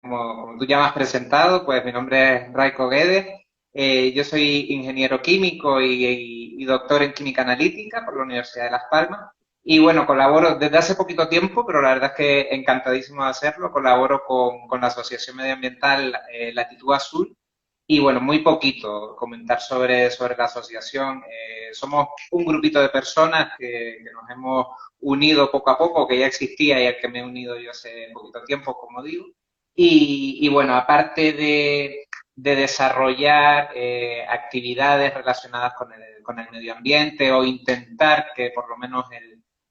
como tú ya me has presentado, pues mi nombre es Raiko Guedes. Yo soy ingeniero químico y doctor en química analítica por la Universidad de Las Palmas. Y bueno, colaboro desde hace poquito tiempo, pero la verdad es que encantadísimo de hacerlo. Colaboro con la Asociación Medioambiental Latitud Azul. Y bueno, muy poquito comentar sobre la asociación. Somos un grupito de personas que nos hemos unido poco a poco, que ya existía y al que me he unido yo hace poquito tiempo, como digo. Y bueno, aparte de desarrollar actividades relacionadas con el medio ambiente o intentar que por lo menos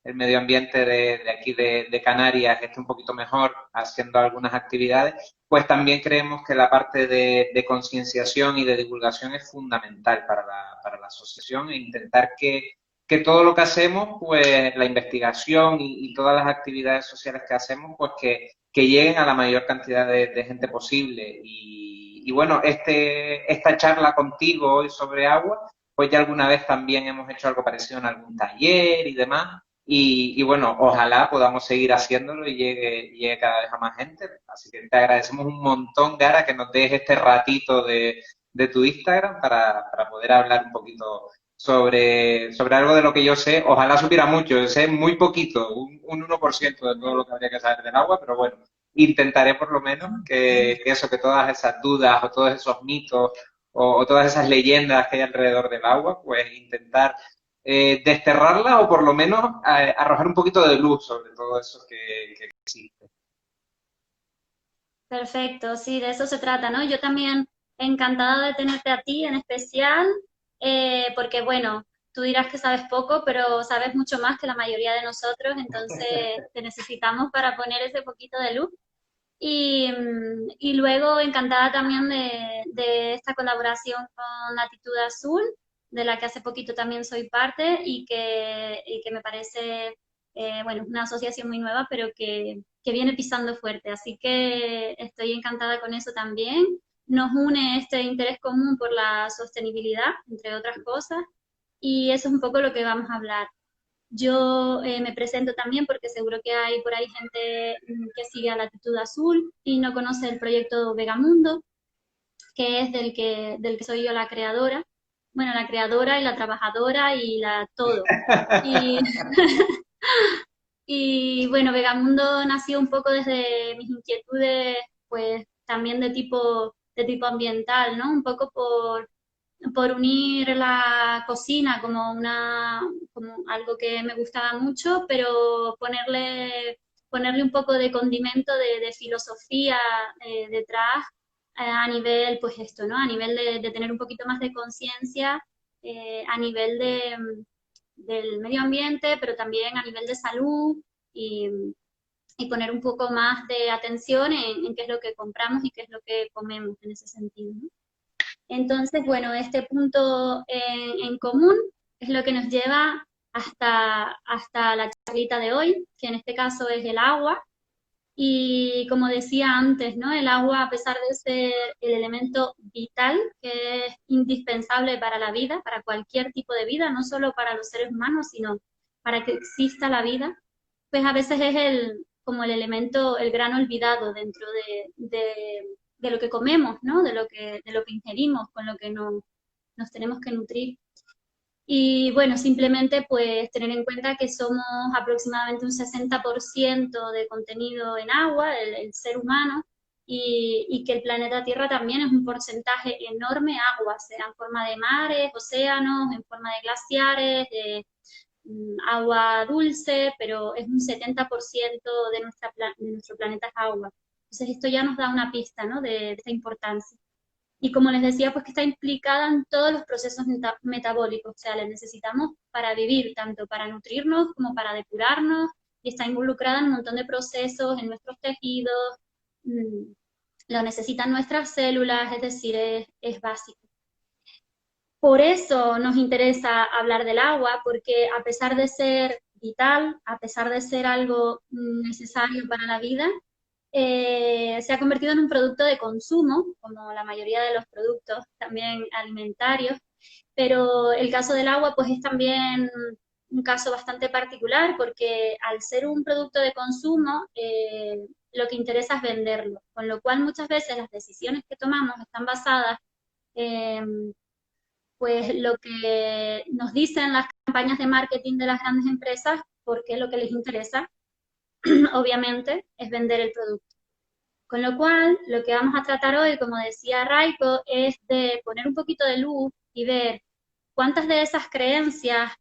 el medio ambiente de aquí de Canarias esté un poquito mejor haciendo algunas actividades, pues también creemos que la parte de concienciación y de divulgación es fundamental para la asociación e intentar que todo lo que hacemos, pues la investigación y todas las actividades sociales que hacemos, pues que lleguen a la mayor cantidad de gente posible. Y bueno, esta charla contigo hoy sobre agua, pues ya alguna vez también hemos hecho algo parecido en algún taller y demás. Y bueno, ojalá podamos seguir haciéndolo y llegue cada vez a más gente. Así que te agradecemos un montón, Gara, que nos des este ratito de tu Instagram para poder hablar un poquito sobre algo de lo que yo sé. Ojalá supiera mucho, yo sé muy poquito, un 1% de todo lo que habría que saber del agua, pero bueno, intentaré por lo menos que todas esas dudas o todos esos mitos o todas esas leyendas que hay alrededor del agua, pues intentar desterrarla o por lo menos arrojar un poquito de luz sobre todo eso que existe. Perfecto, sí, de eso se trata, ¿no? Yo también encantada de tenerte a ti en especial, porque bueno, tú dirás que sabes poco, pero sabes mucho más que la mayoría de nosotros, entonces te necesitamos para poner ese poquito de luz. Y luego encantada también de esta colaboración con Latitud Azul, de la que hace poquito también soy parte y que me parece, bueno, una asociación muy nueva, pero que viene pisando fuerte. Así que estoy encantada con eso también. Nos une este interés común por la sostenibilidad, entre otras cosas, y eso es un poco lo que vamos a hablar. Yo me presento también porque seguro que hay por ahí gente que sigue a Latitud Azul y no conoce el proyecto Vegamundo, que es del que soy yo la creadora. Bueno, la creadora y la trabajadora y la todo. Y, y bueno, Vegamundo nació un poco desde mis inquietudes, pues también de tipo ambiental, ¿no? Un poco por unir la cocina como algo que me gustaba mucho, pero ponerle un poco de condimento de filosofía detrás a nivel, pues esto, ¿no? A nivel de tener un poquito más de conciencia, a nivel del medio ambiente, pero también a nivel de salud y, y poner un poco más de atención en qué es lo que compramos y qué es lo que comemos en ese sentido, ¿no? Entonces, bueno, este punto en común es lo que nos lleva hasta la charlita de hoy, que en este caso es el agua. Y como decía antes, ¿no? El agua, a pesar de ser el elemento vital, que es indispensable para la vida, para cualquier tipo de vida, no solo para los seres humanos, sino para que exista la vida, pues a veces es como el elemento, el gran olvidado dentro de lo que comemos, ¿no? De lo que ingerimos, con lo que nos tenemos que nutrir. Y bueno, simplemente pues tener en cuenta que somos aproximadamente un 60% de contenido en agua, el ser humano, y que el planeta Tierra también es un porcentaje enorme agua, sea en forma de mares, océanos, en forma de glaciares, de agua dulce, pero es un 70% de nuestro planeta es agua. Entonces esto ya nos da una pista, ¿no? de esta importancia. Y como les decía, pues que está implicada en todos los procesos metabólicos, o sea, la necesitamos para vivir, tanto para nutrirnos como para depurarnos, y está involucrada en un montón de procesos en nuestros tejidos, mmm, lo necesitan nuestras células, es decir, es básico. Por eso nos interesa hablar del agua, porque a pesar de ser vital, a pesar de ser algo necesario para la vida, se ha convertido en un producto de consumo, como la mayoría de los productos también alimentarios, pero el caso del agua pues es también un caso bastante particular porque al ser un producto de consumo, lo que interesa es venderlo. Con lo cual muchas veces las decisiones que tomamos están basadas en pues lo que nos dicen las campañas de marketing de las grandes empresas, porque lo que les interesa, obviamente, es vender el producto. Con lo cual, lo que vamos a tratar hoy, como decía Raiko, es de poner un poquito de luz y ver cuántas de esas creencias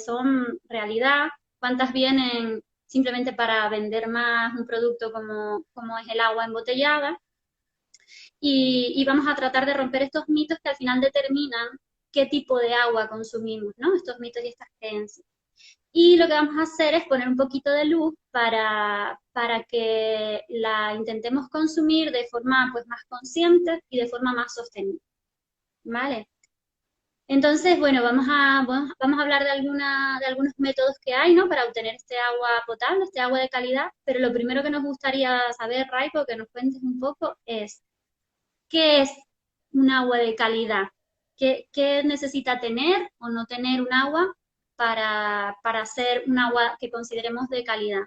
son realidad, cuántas vienen simplemente para vender más un producto como es el agua embotellada, y vamos a tratar de romper estos mitos que al final determinan qué tipo de agua consumimos, ¿no? Estos mitos y estas creencias. Y lo que vamos a hacer es poner un poquito de luz para que la intentemos consumir de forma pues más consciente y de forma más sostenible, ¿vale? Entonces, bueno, vamos a hablar de algunos métodos que hay, ¿no? Para obtener este agua potable, este agua de calidad, pero lo primero que nos gustaría saber, Raiko, que nos cuentes un poco, es ¿qué es un agua de calidad? ¿Qué necesita tener o no tener un agua para ser un agua que consideremos de calidad?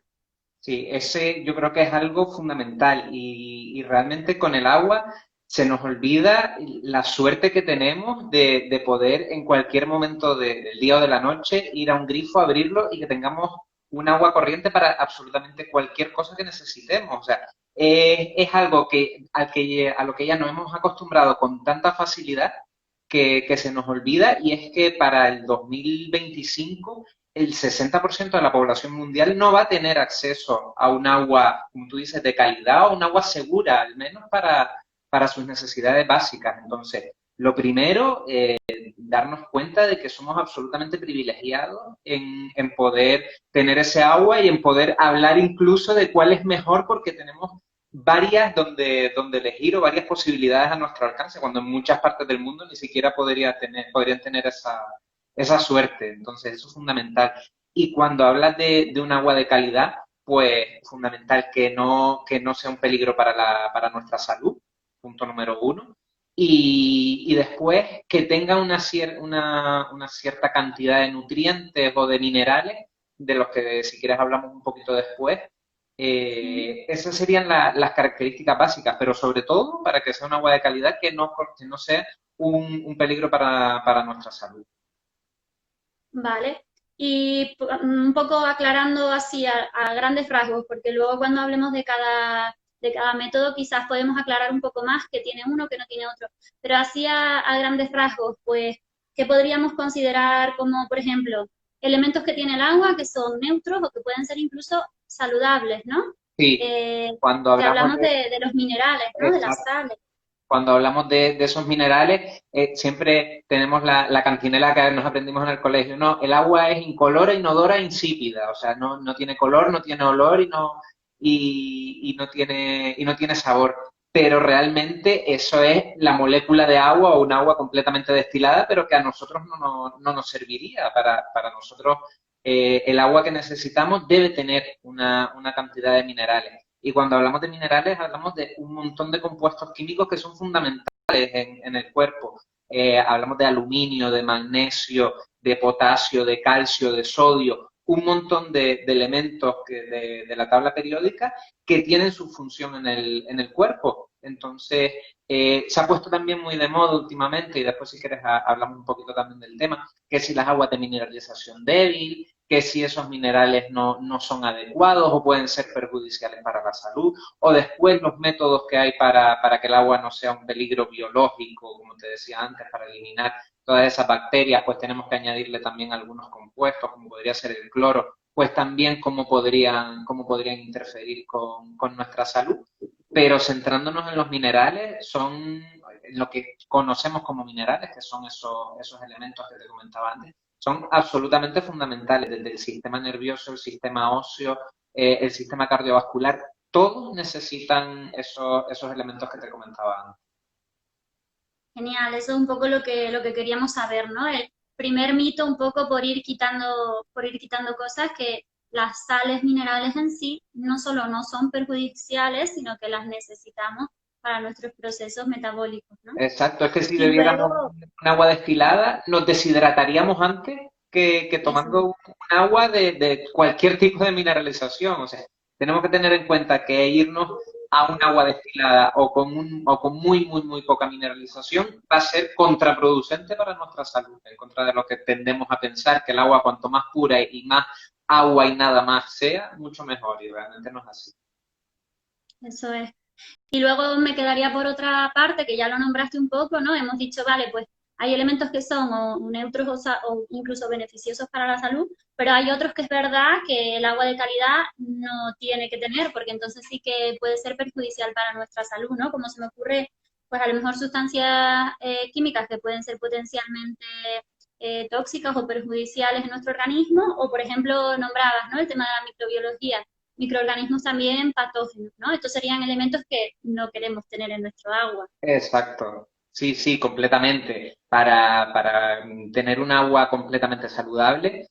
Sí, ese yo creo que es algo fundamental y realmente con el agua se nos olvida la suerte que tenemos de poder en cualquier momento del día o de la noche ir a un grifo, abrirlo y que tengamos un agua corriente para absolutamente cualquier cosa que necesitemos. O sea, es algo a lo que ya nos hemos acostumbrado con tanta facilidad que se nos olvida y es que para el 2025 el 60% de la población mundial no va a tener acceso a un agua, como tú dices, de calidad o un agua segura, al menos para sus necesidades básicas. Entonces, lo primero, darnos cuenta de que somos absolutamente privilegiados en poder tener ese agua y en poder hablar incluso de cuál es mejor porque tenemos varias donde elegir o varias posibilidades a nuestro alcance, cuando en muchas partes del mundo ni siquiera podrían tener esa suerte. Entonces, eso es fundamental. Y cuando hablas de un agua de calidad, pues fundamental que no sea un peligro para nuestra salud, punto número uno. Y después que tenga una cierta cantidad de nutrientes o de minerales, de los que si quieres hablamos un poquito después. Esas serían las características básicas, pero sobre todo para que sea un agua de calidad que no sea un peligro para nuestra salud. Vale. Y un poco aclarando así a grandes rasgos, porque luego cuando hablemos de cada método quizás podemos aclarar un poco más que tiene uno, que no tiene otro. Pero así a grandes rasgos, pues, ¿qué podríamos considerar como, por ejemplo, elementos que tiene el agua que son neutros o que pueden ser incluso saludables, ¿no? Sí, cuando Que hablamos hablamos de los minerales, ¿no? De de, las sales. cuando hablamos de esos minerales, siempre tenemos la cantinela que nos aprendimos en el colegio. No, el agua es incolora, inodora, insípida. O sea, no tiene color, no tiene olor y no tiene sabor. Pero realmente eso es la molécula de agua o un agua completamente destilada, pero que a nosotros no nos serviría. Para nosotros, el agua que necesitamos debe tener una cantidad de minerales. Y cuando hablamos de minerales, hablamos de un montón de compuestos químicos que son fundamentales en el cuerpo. Hablamos de aluminio, de magnesio, de potasio, de calcio, de sodio, un montón de elementos de la tabla periódica que tienen su función en el cuerpo. Entonces, se ha puesto también muy de moda últimamente, y después si quieres hablamos un poquito también del tema, que si las aguas de mineralización débil, que si esos minerales no son adecuados o pueden ser perjudiciales para la salud, o después los métodos que hay para que el agua no sea un peligro biológico, como te decía antes, para eliminar todas esas bacterias, pues tenemos que añadirle también algunos compuestos, como podría ser el cloro, pues también cómo podrían interferir con nuestra salud. Pero centrándonos en los minerales, son lo que conocemos como minerales, que son esos elementos que te comentaba antes, son absolutamente fundamentales, desde el sistema nervioso, el sistema óseo, el sistema cardiovascular, todos necesitan esos elementos que te comentaba antes. Genial, eso es un poco lo que queríamos saber, ¿no? El primer mito un poco por ir quitando cosas que las sales minerales en sí no solo no son perjudiciales, sino que las necesitamos para nuestros procesos metabólicos, ¿no? Exacto, es que si Y bebiéramos luego, un agua destilada, nos deshidrataríamos antes que eso, tomando un agua de cualquier tipo de mineralización. O sea, tenemos que tener en cuenta que irnos a un agua destilada o con muy, muy, muy poca mineralización va a ser contraproducente para nuestra salud, en contra de lo que tendemos a pensar, que el agua cuanto más pura y más agua y nada más sea, mucho mejor, y realmente no es así. Eso es. Y luego me quedaría por otra parte, que ya lo nombraste un poco, ¿no? Hemos dicho, vale, pues hay elementos que son o neutros o incluso beneficiosos para la salud, pero hay otros que es verdad que el agua de calidad no tiene que tener, porque entonces sí que puede ser perjudicial para nuestra salud, ¿no? Como se me ocurre, pues a lo mejor sustancias químicas que pueden ser potencialmente tóxicas o perjudiciales en nuestro organismo, o por ejemplo, nombrabas, ¿no? El tema de la microbiología, microorganismos también patógenos, ¿no? Estos serían elementos que no queremos tener en nuestro agua. Exacto. Sí, sí, completamente. Para tener un agua completamente saludable,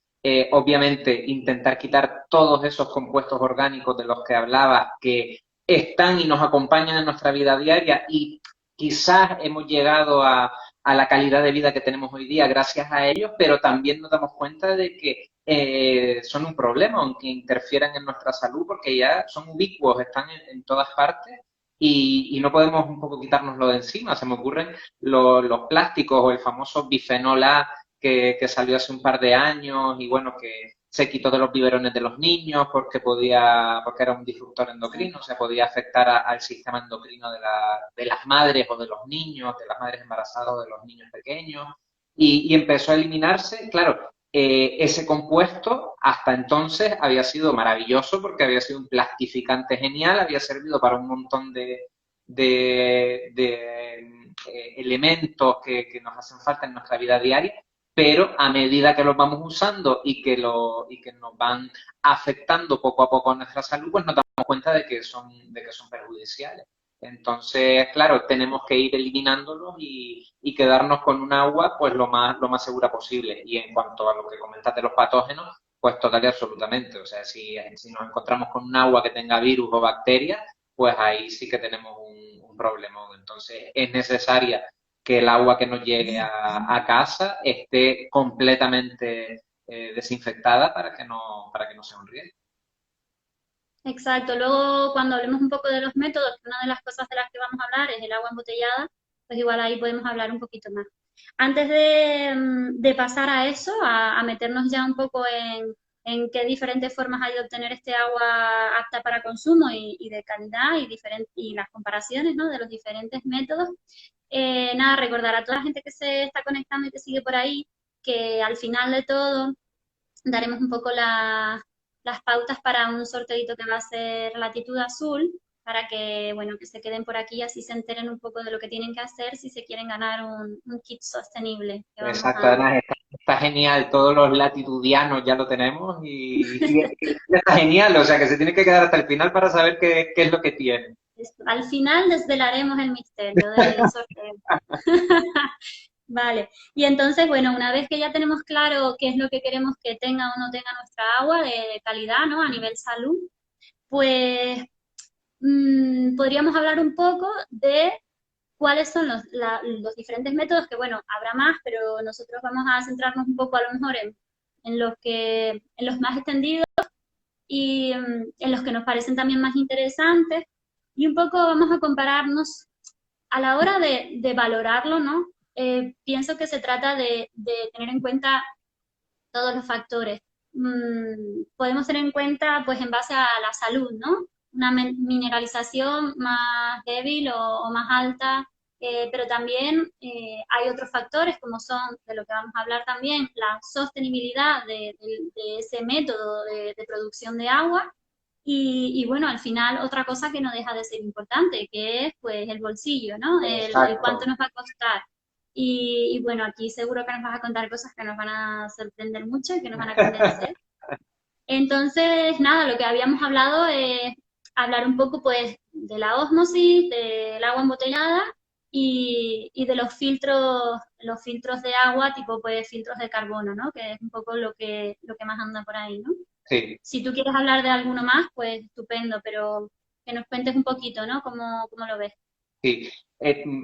obviamente intentar quitar todos esos compuestos orgánicos de los que hablaba que están y nos acompañan en nuestra vida diaria y quizás hemos llegado a la calidad de vida que tenemos hoy día gracias a ellos, pero también nos damos cuenta de que son un problema, aunque interfieran en nuestra salud, porque ya son ubicuos, están en todas partes y no podemos un poco quitárnoslo de encima. Se me ocurren los plásticos o el famoso bifenol A que salió hace un par de años y bueno, que se quitó de los biberones de los niños porque era un disruptor endocrino, se podía afectar al sistema endocrino de las madres o de los niños, de las madres embarazadas o de los niños pequeños, y empezó a eliminarse, claro, ese compuesto hasta entonces había sido maravilloso porque había sido un plastificante genial, había servido para un montón de elementos que nos hacen falta en nuestra vida diaria, pero a medida que los vamos usando y que nos van afectando poco a poco a nuestra salud, pues nos damos cuenta de que son perjudiciales. Entonces, claro, tenemos que ir eliminándolos y quedarnos con un agua pues lo más segura posible. Y en cuanto a lo que comentas de los patógenos, pues total y absolutamente. O sea, si nos encontramos con un agua que tenga virus o bacterias, pues ahí sí que tenemos un problema. Entonces, es necesaria que el agua que nos llegue a casa esté completamente desinfectada para que no sea un riesgo. Exacto. Luego, cuando hablemos un poco de los métodos, que una de las cosas de las que vamos a hablar es el agua embotellada, pues igual ahí podemos hablar un poquito más. Antes de pasar a eso, a meternos ya un poco en qué diferentes formas hay de obtener este agua apta para consumo y de calidad y las comparaciones, ¿no? De los diferentes métodos, nada, recordar a toda la gente que se está conectando y que sigue por ahí, que al final de todo daremos un poco las pautas para un sorteito que va a ser Latitud Azul, para que, bueno, que se queden por aquí y así se enteren un poco de lo que tienen que hacer si se quieren ganar un kit sostenible. Que vamos Exacto, a... además está genial, todos los latitudianos ya lo tenemos y está genial, o sea que se tiene que quedar hasta el final para saber qué es lo que tiene. Al final desvelaremos el misterio del sorteo. Vale, y entonces, bueno, una vez que ya tenemos claro qué es lo que queremos que tenga o no tenga nuestra agua de calidad, ¿no? A nivel salud, pues podríamos hablar un poco de cuáles son los diferentes métodos, que bueno, habrá más, pero nosotros vamos a centrarnos un poco a lo mejor en los más extendidos y en los que nos parecen también más interesantes, y un poco vamos a compararnos a la hora de valorarlo, ¿no? Pienso que se trata de tener en cuenta todos los factores. Podemos tener en cuenta, pues, en base a la salud, ¿no? Una mineralización más débil o más alta, pero también hay otros factores como son, de lo que vamos a hablar también, la sostenibilidad de ese método de producción de agua. Y bueno, al final otra cosa que no deja de ser importante, que es pues el bolsillo, ¿no? El Exacto. cuánto nos va a costar. Y bueno, aquí seguro que nos vas a contar cosas que nos van a sorprender mucho y que nos van a convencer. Entonces, nada, lo que habíamos hablado es hablar un poco pues de la ósmosis, del agua embotellada y de los filtros de agua, tipo pues filtros de carbono, ¿no? Que es un poco lo que más anda por ahí, ¿no? Sí, Si tú quieres hablar de alguno más, pues estupendo, pero que nos cuentes un poquito, ¿no? ¿Cómo lo ves? sí.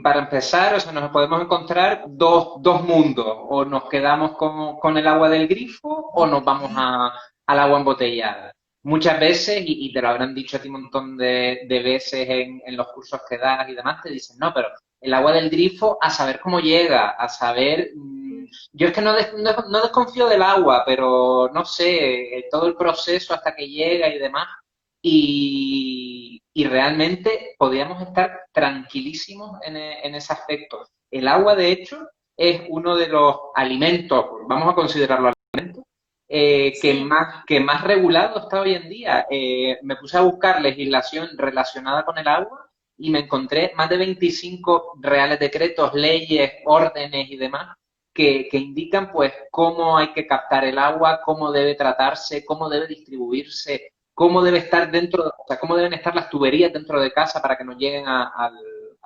Para empezar, o sea, nos podemos encontrar dos mundos, o nos quedamos con el agua del grifo o nos vamos al agua embotellada. muchas veces, y te lo habrán dicho a ti un montón de veces en los cursos que das y demás, te dicen, no, pero el agua del grifo, a saber cómo llega, a saber... yo es que no desconfío del agua, pero no sé, todo el proceso hasta que llega y demás. Y realmente podríamos estar tranquilísimos en ese aspecto. El agua, de hecho, es uno de los alimentos, vamos a considerarlo alimentos, Sí, que más regulado está hoy en día. Me puse a buscar legislación relacionada con el agua y me encontré más de 25 reales decretos, leyes, órdenes y demás que indican pues cómo hay que captar el agua, cómo debe tratarse, cómo debe distribuirse, cómo debe estar dentro, o sea, cómo deben estar las tuberías dentro de casa para que nos lleguen a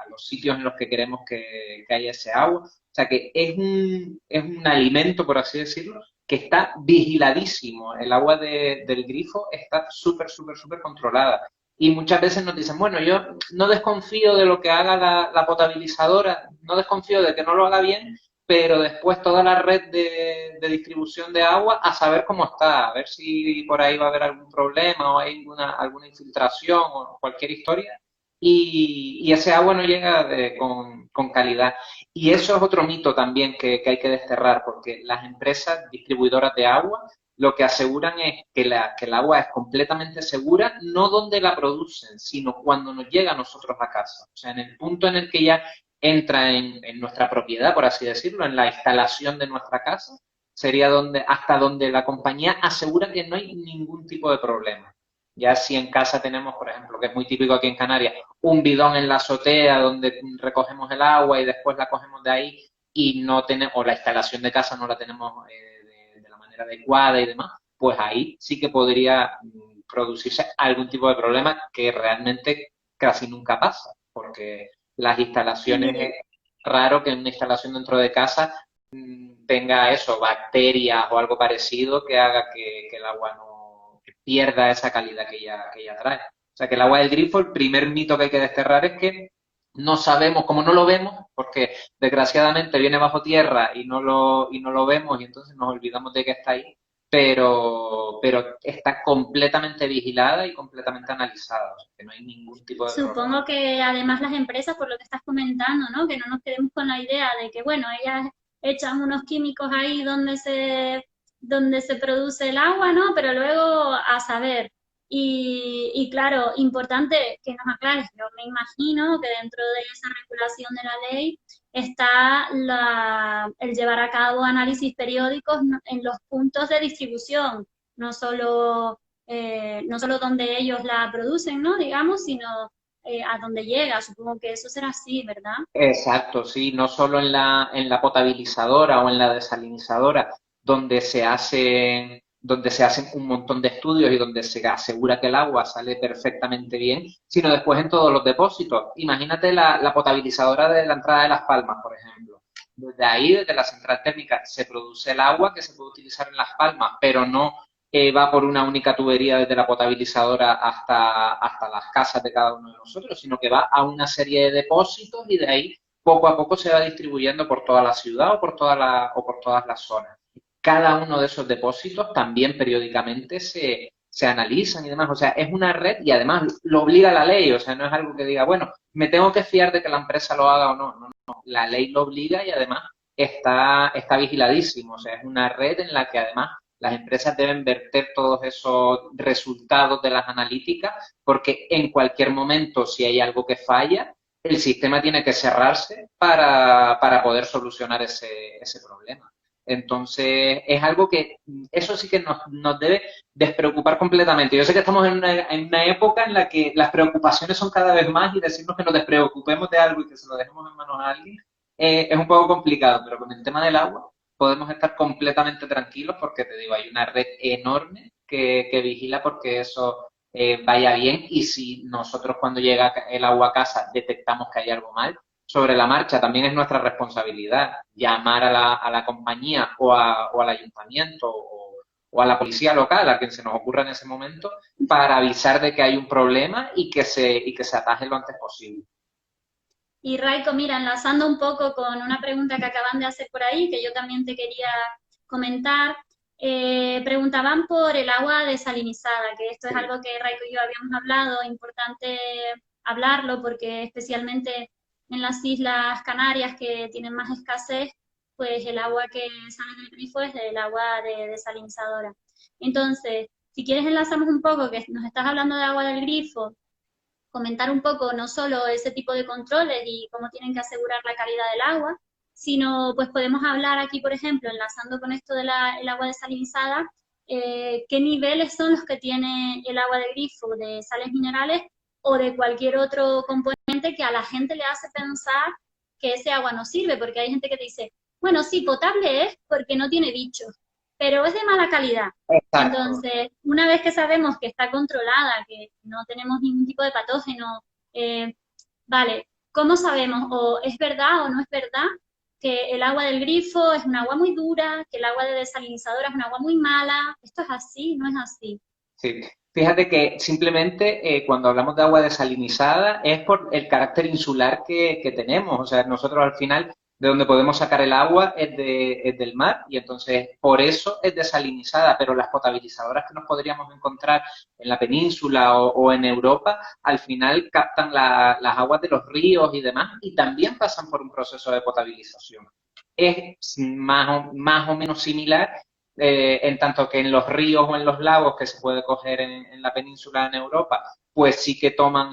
los sitios en los que queremos que haya ese agua. O sea que es un alimento, por así decirlo, que está vigiladísimo. El agua del grifo está súper, súper, súper controlada. Y muchas veces nos dicen, bueno, yo no desconfío de lo que haga la potabilizadora, no desconfío de que no lo haga bien, pero después toda la red de distribución de agua a saber cómo está, a ver si por ahí va a haber algún problema o hay alguna infiltración o cualquier historia. Y ese agua no llega con calidad. Y eso es otro mito también que hay que desterrar, porque las empresas distribuidoras de agua lo que aseguran es que el agua es completamente segura, no donde la producen, sino cuando nos llega a nosotros a casa. O sea, en el punto en el que ya entra en nuestra propiedad, por así decirlo, en la instalación de nuestra casa, sería hasta donde la compañía asegura que no hay ningún tipo de problema. Ya si en casa tenemos, por ejemplo, que es muy típico aquí en Canarias, un bidón en la azotea donde recogemos el agua y después la cogemos de ahí y no tenemos, o la instalación de casa no la tenemos de la manera adecuada y demás, pues ahí sí que podría producirse algún tipo de problema que realmente casi nunca pasa, porque las instalaciones, es sí. raro que una instalación dentro de casa tenga eso, bacterias o algo parecido que haga que el agua no que pierda esa calidad que ella trae. O sea que el agua del grifo, el primer mito que hay que desterrar es que no sabemos, como no lo vemos, porque desgraciadamente viene bajo tierra y no lo vemos y entonces nos olvidamos de que está ahí, pero está completamente vigilada y completamente analizada, o sea que no hay ningún tipo de problema. Supongo que además las empresas, por lo que estás comentando, ¿no? Que no nos quedemos con la idea de que, bueno, ellas echan unos químicos ahí donde se produce el agua, ¿no? Pero luego a saber. Y claro, importante que nos aclares, yo me imagino que dentro de esa regulación de la ley está el llevar a cabo análisis periódicos en los puntos de distribución, no solo donde ellos la producen, ¿no? Digamos, sino a dónde llega. Supongo que eso será así, ¿verdad? Exacto, sí, no solo en la potabilizadora o en la desalinizadora, donde se hacen un montón de estudios y donde se asegura que el agua sale perfectamente bien, sino después en todos los depósitos. Imagínate la potabilizadora de la entrada de Las Palmas, por ejemplo. Desde ahí, desde la central térmica, se produce el agua que se puede utilizar en Las Palmas, pero no va por una única tubería desde la potabilizadora hasta las casas de cada uno de nosotros, sino que va a una serie de depósitos y de ahí poco a poco se va distribuyendo por toda la ciudad o por todas las zonas. Cada uno de esos depósitos también periódicamente se analizan y demás. O sea, es una red y además lo obliga la ley. O sea, no es algo que diga, bueno, me tengo que fiar de que la empresa lo haga o no. No, no. La ley lo obliga y además está vigiladísimo. O sea, es una red en la que además las empresas deben verter todos esos resultados de las analíticas porque en cualquier momento, si hay algo que falla, el sistema tiene que cerrarse para poder solucionar ese problema. Entonces, es algo que eso sí que nos debe despreocupar completamente. Yo sé que estamos en una época en la que las preocupaciones son cada vez más y decirnos que nos despreocupemos de algo y que se lo dejemos en manos a alguien es un poco complicado, pero con el tema del agua podemos estar completamente tranquilos porque te digo, hay una red enorme que vigila porque eso vaya bien y si nosotros cuando llega el agua a casa detectamos que hay algo mal, sobre la marcha también es nuestra responsabilidad llamar a la compañía o al ayuntamiento o a la policía local, a quien se nos ocurra en ese momento, para avisar de que hay un problema y que se ataje lo antes posible. Y Raiko, mira, enlazando un poco con una pregunta que acaban de hacer por ahí, que yo también te quería comentar, Preguntaban por el agua desalinizada, que esto es Sí, algo que Raiko y yo habíamos hablado, importante hablarlo porque especialmente en las Islas Canarias que tienen más escasez, pues el agua que sale del grifo es el agua desalinizadora. Entonces, si quieres enlazamos un poco, que nos estás hablando de agua del grifo, comentar un poco no solo ese tipo de controles y cómo tienen que asegurar la calidad del agua, sino pues podemos hablar aquí, por ejemplo, enlazando con esto del agua desalinizada, qué niveles son los que tiene el agua de grifo de sales minerales o de cualquier otro componente que a la gente le hace pensar que ese agua no sirve, porque hay gente que dice, bueno, sí, potable es porque no tiene bichos, pero es de mala calidad. exacto. Entonces, una vez que sabemos que está controlada, que no tenemos ningún tipo de patógeno, eh, vale, ¿cómo sabemos o es verdad o no es verdad que el agua del grifo es un agua muy dura, que el agua de desalinizadora es un agua muy mala? ¿Esto es así? ¿No es así? Sí, fíjate que simplemente cuando hablamos de agua desalinizada es por el carácter insular que tenemos. O sea, nosotros al final de donde podemos sacar el agua es del mar y entonces por eso es desalinizada, pero las potabilizadoras que nos podríamos encontrar en la península o en Europa al final captan las aguas de los ríos y demás y también pasan por un proceso de potabilización. Es más o menos similar en tanto que en los ríos o en los lagos que se puede coger en la península en Europa, pues sí que toman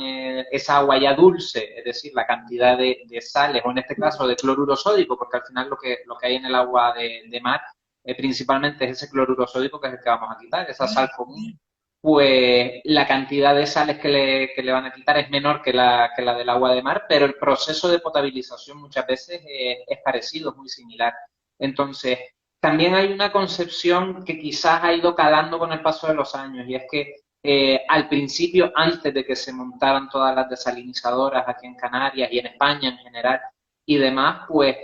esa agua ya dulce, es decir, la cantidad de sales, o en este caso de cloruro sódico, porque al final lo que hay en el agua de mar principalmente es ese cloruro sódico que es el que vamos a quitar, esa sal común, pues la cantidad de sales que le van a quitar es menor que la del agua de mar, pero el proceso de potabilización muchas veces es parecido, es muy similar. Entonces, también hay una concepción que quizás ha ido calando con el paso de los años y es que al principio, antes de que se montaran todas las desalinizadoras aquí en Canarias y en España en general y demás, pues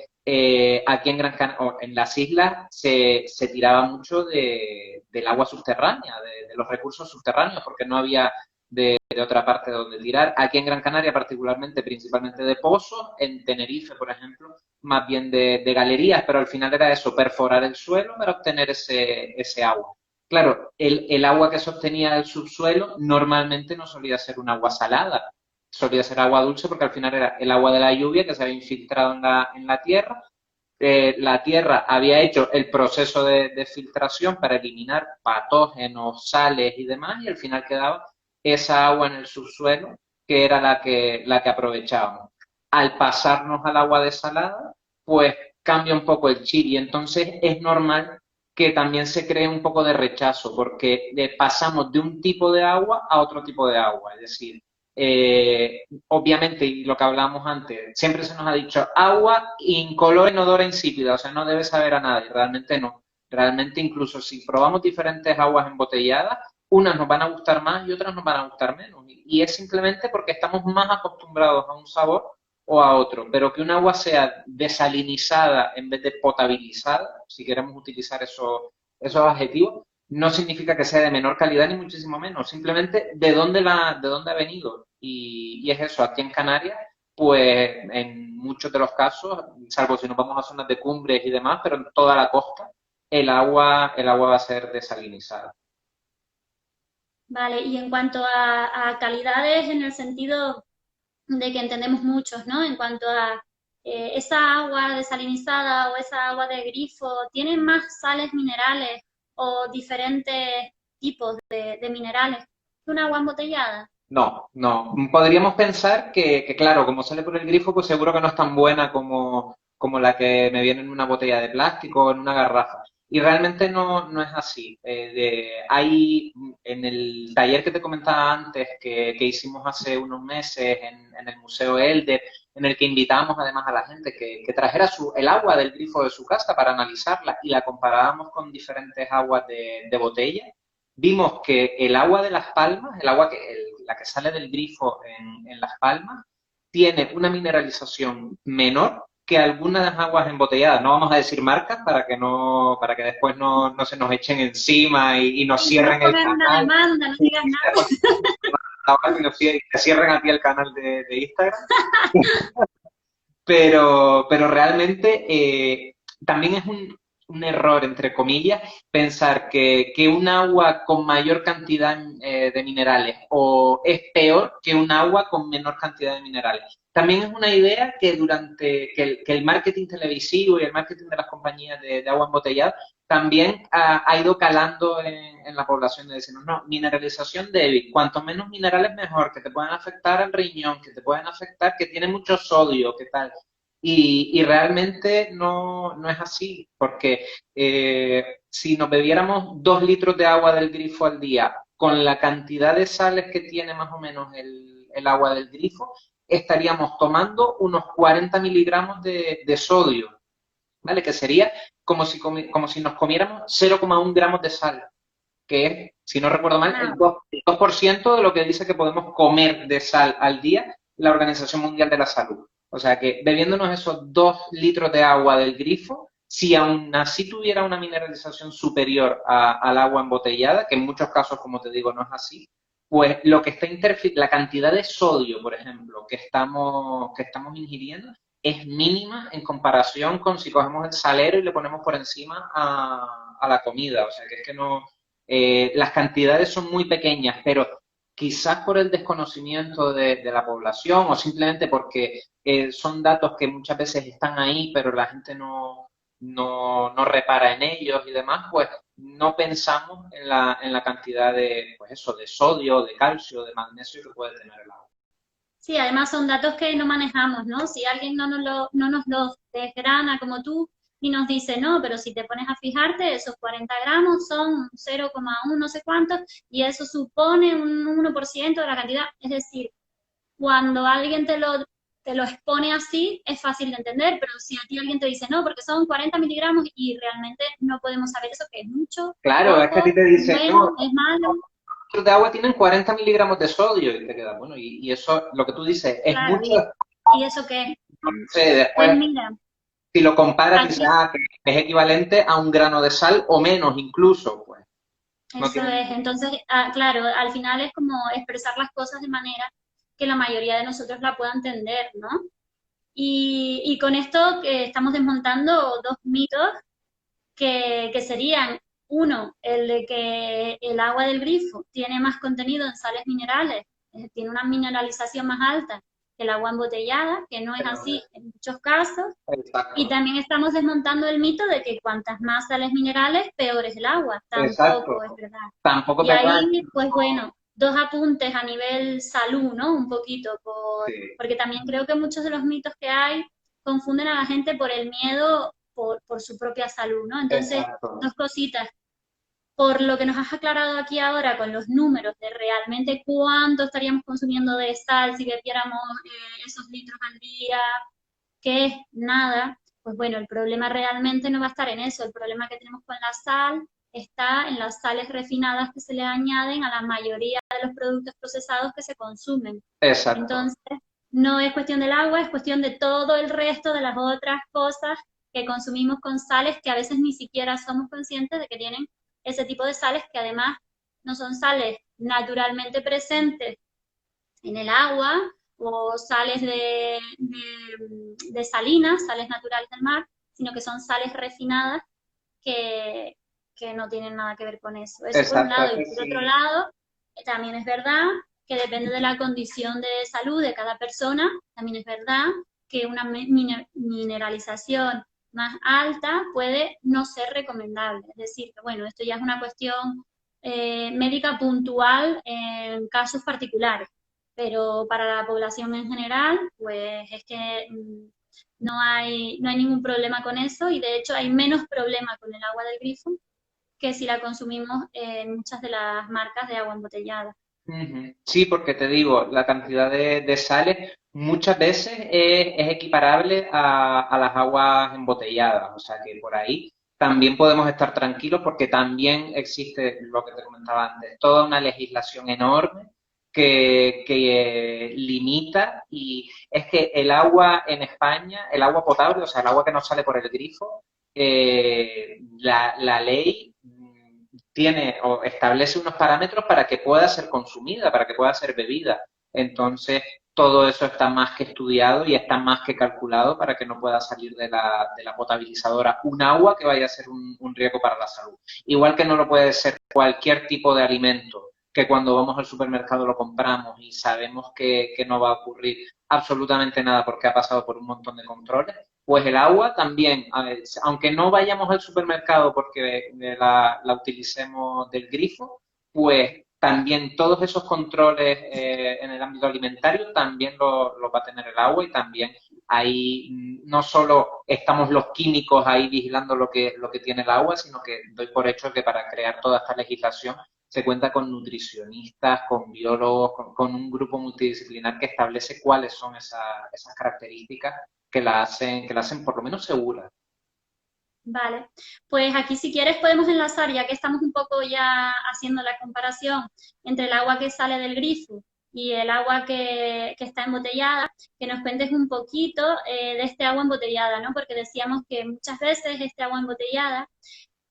aquí en o en las islas se tiraba mucho del agua subterránea, de los recursos subterráneos, porque no había de otra parte donde tirar. Aquí en Gran Canaria, particularmente, principalmente de pozos, en Tenerife, por ejemplo, más bien de galerías, pero al final era eso, perforar el suelo para obtener ese agua. Claro, el agua que se obtenía del subsuelo normalmente no solía ser un agua salada, solía ser agua dulce porque al final era el agua de la lluvia que se había infiltrado en la tierra. La tierra había hecho el proceso de filtración para eliminar patógenos, sales y demás, y al final quedaba esa agua en el subsuelo que era la que aprovechábamos. Al pasarnos al agua desalada, pues cambia un poco el chip y entonces es normal que también se cree un poco de rechazo porque pasamos de un tipo de agua a otro tipo de agua. Es decir, obviamente, y lo que hablábamos antes, siempre se nos ha dicho agua incolora, inodora, insípida, o sea, no debe saber a nada y realmente no. Realmente incluso si probamos diferentes aguas embotelladas, unas nos van a gustar más y otras nos van a gustar menos. Y es simplemente porque estamos más acostumbrados a un sabor o a otro, pero que un agua sea desalinizada en vez de potabilizada, si queremos utilizar esos adjetivos, no significa que sea de menor calidad ni muchísimo menos, simplemente de dónde ha venido. Y es eso, aquí en Canarias, pues en muchos de los casos, salvo si nos vamos a zonas de cumbres y demás, pero en toda la costa, el agua va a ser desalinizada. Vale, y en cuanto a calidades, en el sentido de que entendemos muchos, ¿no? En cuanto a esa agua desalinizada o esa agua de grifo, ¿tiene más sales minerales o diferentes tipos de minerales que un agua embotellada? No, no. Podríamos pensar que, claro, como sale por el grifo, pues seguro que no es tan buena como la que me viene en una botella de plástico o en una garrafa. Y realmente no es así. Hay en el taller que te comentaba antes, que hicimos hace unos meses en el Museo Elder, en el que invitamos además a la gente que trajera el agua del grifo de su casa para analizarla y la comparábamos con diferentes aguas de botella, vimos que el agua de Las Palmas, la que sale del grifo en Las Palmas, tiene una mineralización menor que algunas aguas embotelladas. No vamos a decir marcas para que después no se nos echen encima y nos Y no nos cierren el pongan una canal. demanda, no digas nada. Ahora que te cierren a ti el canal de Instagram. Pero realmente también es un error, entre comillas, pensar que un agua con mayor cantidad de minerales o es peor que un agua con menor cantidad de minerales. También es una idea que que el marketing televisivo y el marketing de las compañías de agua embotellada también ha ido calando en la población de decirnos, no, mineralización débil, cuanto menos minerales mejor, que te pueden afectar al riñón, que te pueden afectar, que tiene mucho sodio, ¿qué tal? Y realmente no es así, porque si nos bebiéramos 2 litros de agua del grifo al día, con la cantidad de sales que tiene más o menos el agua del grifo, estaríamos tomando unos 40 miligramos de sodio, ¿vale? Que sería como si nos comiéramos 0,1 gramos de sal, que es, si no recuerdo mal, Ah, el 2% de lo que dice que podemos comer de sal al día la Organización Mundial de la Salud. O sea que bebiéndonos esos 2 litros de agua del grifo, si aún así tuviera una mineralización superior al agua embotellada, que en muchos casos, como te digo, no es así, pues lo que está la cantidad de sodio, por ejemplo, que estamos ingiriendo, es mínima en comparación con si cogemos el salero y le ponemos por encima a la comida. O sea que es que no, las cantidades son muy pequeñas, pero quizás por el desconocimiento de la población o simplemente porque son datos que muchas veces están ahí, pero la gente no repara en ellos y demás, pues no pensamos en la cantidad de, pues eso, de sodio, de calcio, de magnesio que puede tener el agua. sí, además son datos que no manejamos, ¿no? Si alguien no nos los desgrana como tú y nos dice, no, pero si te pones a fijarte, esos 40 gramos son 0,1 no sé cuánto, y eso supone un 1% de la cantidad. Es decir, cuando alguien te lo expone así, es fácil de entender, pero si a ti alguien te dice, no, porque son 40 miligramos y realmente no podemos saber eso, que es mucho, Claro, es que a ti poco, te es dicen, no, bueno, es malo, litros de agua tienen 40 miligramos de sodio y te queda, bueno, y eso, lo que tú dices, es claro, mucho, y eso qué. no sé, Pues después, mira, si lo comparas, dices, aquí que es equivalente a un grano de sal o menos incluso, pues, no eso tiene es. Entonces, claro, al final es como expresar las cosas de manera que la mayoría de nosotros la pueda entender, ¿no? Y con esto que estamos desmontando dos mitos que serían, uno, el de que el agua del grifo tiene más contenido en sales minerales, tiene una mineralización más alta que el agua embotellada, que no es así en muchos casos. Y exacto, también estamos desmontando el mito de que cuantas más sales minerales, peor es el agua. exacto. Tampoco es verdad. Tampoco es Y verdad. ahí, pues bueno, dos apuntes a nivel salud, ¿no? Un poquito, Sí, porque también creo que muchos de los mitos que hay confunden a la gente por el miedo por su propia salud, ¿no? Entonces, exacto, dos cositas. Por lo que nos has aclarado aquí ahora con los números de realmente cuánto estaríamos consumiendo de sal si bebiéramos esos litros al día, que es nada, pues bueno, el problema realmente no va a estar en eso, el problema que tenemos con la sal está en las sales refinadas que se le añaden a la mayoría de los productos procesados que se consumen. exacto, Entonces, no es cuestión del agua, es cuestión de todo el resto de las otras cosas que consumimos con sales que a veces ni siquiera somos conscientes de que tienen ese tipo de sales que además no son sales naturalmente presentes en el agua o sales de salinas, sales naturales del mar, sino que son sales refinadas que, que no tienen nada que ver con eso. Eso por un exacto. Es lado. Y que por otro sí, lado, también es verdad que depende de la condición de salud de cada persona, también es verdad que una mineralización más alta puede no ser recomendable. Es decir, que bueno, esto ya es una cuestión médica puntual en casos particulares, pero para la población en general, pues es que no hay ningún problema con eso y de hecho hay menos problema con el agua del grifo que si la consumimos en muchas de las marcas de agua embotellada. ujú. Sí, porque te digo, la cantidad de sales muchas veces es equiparable a las aguas embotelladas, o sea que por ahí también podemos estar tranquilos porque también existe lo que te comentaba antes, toda una legislación enorme que limita y es que el agua en España, el agua potable, o sea, el agua que no sale por el grifo, la ley tiene o establece unos parámetros para que pueda ser consumida, para que pueda ser bebida. Entonces, todo eso está más que estudiado y está más que calculado para que no pueda salir de la potabilizadora un agua que vaya a ser un riesgo para la salud. Igual que no lo puede ser cualquier tipo de alimento que cuando vamos al supermercado lo compramos y sabemos que no va a ocurrir absolutamente nada porque ha pasado por un montón de controles, pues el agua también, aunque no vayamos al supermercado porque la utilicemos del grifo, pues también todos esos controles en el ámbito alimentario también lo va a tener el agua y también ahí no solo estamos los químicos ahí vigilando lo que tiene el agua, sino que doy por hecho que para crear toda esta legislación se cuenta con nutricionistas, con biólogos, con un grupo multidisciplinar que establece cuáles son esas características que la hacen por lo menos segura. Vale, pues aquí si quieres podemos enlazar, ya que estamos un poco ya haciendo la comparación entre el agua que sale del grifo y el agua que está embotellada, que nos cuentes un poquito de este agua embotellada, ¿no? Porque decíamos que muchas veces este agua embotellada,